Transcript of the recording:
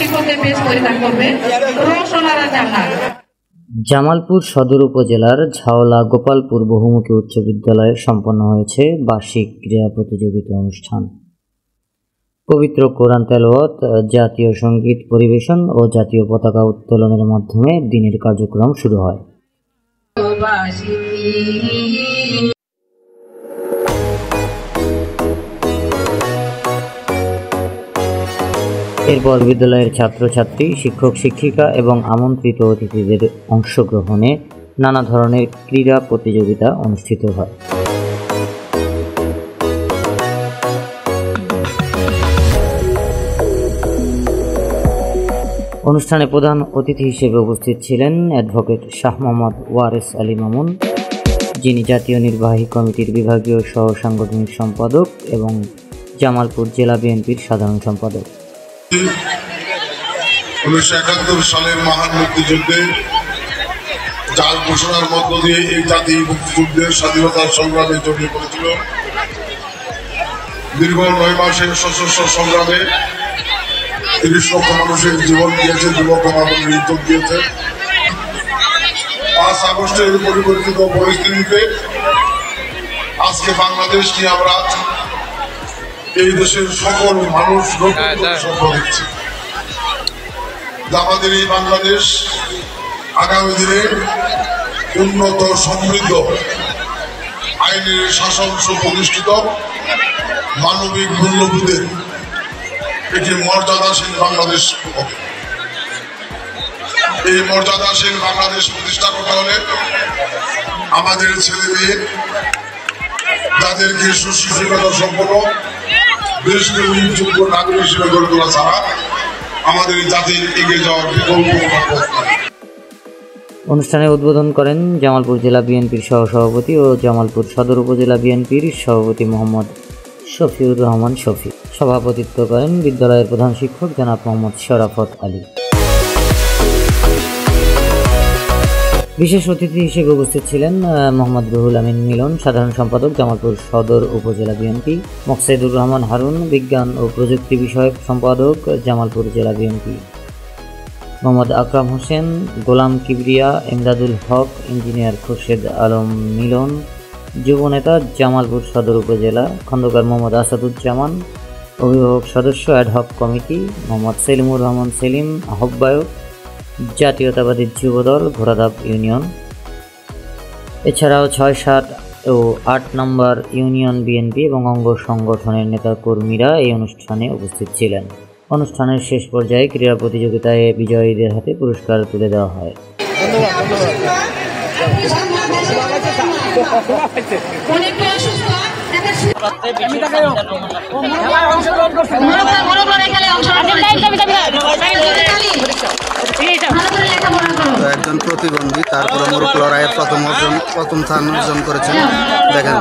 শিক্ষকদের বেশ পরিধান করবে রোশনারা জান্নাত। জামালপুর সদর উপজেলার ঝাওলা গোপালপুর বহুমুখী উচ্চ বিদ্যালয়ে সম্পন্ন হয়েছে বার্ষিক ক্রীড়া প্রতিযোগিতা অনুষ্ঠান। পবিত্র কোরআন তেলাওয়াত, জাতীয় সঙ্গীত পরিবেশন ও জাতীয় পতাকা উত্তোলনের মাধ্যমে দিনের কার্যক্রম শুরু হয়। এরপর বিদ্যালয়ের ছাত্রছাত্রী, শিক্ষক শিক্ষিকা এবং আমন্ত্রিত অতিথিদের অংশগ্রহণে নানা ধরনের ক্রীড়া প্রতিযোগিতা অনুষ্ঠিত হয়। অনুষ্ঠানে প্রধান অতিথি হিসেবে উপস্থিত ছিলেন অ্যাডভোকেট শাহ মোহাম্মদ ওয়ারেস আলী মামুন, যিনি জাতীয় নির্বাহী কমিটির বিভাগীয় সহ সাংগঠনিক সম্পাদক এবং জামালপুর জেলা বিএনপির সাধারণ সম্পাদক। 1971 সালের মহান মুক্তিযুদ্ধে জাল ঘোষণার মধ্য দিয়ে এই জাতি মুক্তিযুদ্ধের স্বাধীনতার সংগ্রামে জড়িয়ে পড়েছিল। দীর্ঘ 9 মাসের সশস্ত্র সংগ্রামে 30 লক্ষ মানুষের জীবন দিয়েছে, যুবক মানুষের ইজ্জত দিয়েছে। 5 আগস্টের পরিবর্তিত পরিস্থিতিতে আজকে বাংলাদেশ নিয়ে আমরা এই দেশের সকল মানুষ স্বপ্ন দেখছে। আমাদের এই বাংলাদেশ আগামী দিনে উন্নত, সমৃদ্ধ, আইনের শাসন সুপ্রতিষ্ঠিত, মানবিক মূল্যবোধের একটি মর্যাদাশীল বাংলাদেশ হবে। এই মর্যাদাশীল বাংলাদেশ প্রতিষ্ঠা করতে হলে আমাদের ছেলে মেয়ে যাদেরকে সুশিক্ষিতা সম্পন্ন দেশকে যোগ্য নাগরিক হিসেবে গড়ে তোলা ছাড়া আমাদের জাতির এগিয়ে যাওয়ার বিকল্প পথ নাই। অনুষ্ঠানে উদ্বোধন করেন জামালপুর জেলা বিএনপির সহসভাপতি ও জামালপুর সদর উপজেলা বিএনপির সভাপতি মোহাম্মদ শফিউর রহমান শফি। সভাপতিত্ব করেন বিদ্যালয়ের প্রধান শিক্ষক জনাব মোহাম্মদ শরাফত আলী। বিশেষ অতিথি হিসেবে উপস্থিত ছিলেন মোহাম্মদ রুহুল আমিন মিলন, সাধারণ সম্পাদক জামালপুর সদর উপজেলা বিএনপি, মোকসেদুর রহমান হারুন, বিজ্ঞান ও প্রযুক্তি বিষয়ক সম্পাদক জামালপুর জেলা বিএনপি, মোহাম্মদ আকরাম হোসেন, গোলাম কিবরিয়া, ইমদাদুল হক, ইঞ্জিনিয়ার খোরশেদ আলম মিলন, যুবনেতা জামালপুর সদর উপজেলা, খন্দকার মোহাম্মদ আসাদুজ্জামান, অভিভাবক সদস্য অ্যাডহক কমিটি মোহাম্মদ সেলিমুর রহমান সেলিম, আহ্বায়ক জাতীয়তাবাদী যুবদল ঘোড়াধাপ ইউনিয়ন। এছাড়াও 6, 7 ও 8 নম্বর ইউনিয়ন বিএনপি এবং অঙ্গ সংগঠনের নেতাকর্মীরা এই অনুষ্ঠানে উপস্থিত ছিলেন। অনুষ্ঠানের শেষ পর্যায়ে ক্রীড়া প্রতিযোগিতায় বিজয়ীদের হাতে পুরস্কার তুলে দেওয়া হয়। একজন প্রতিবন্ধী, তারপরে মোরক লড়াইয়ে প্রথম স্থান অর্জন করেছেন। দেখেন।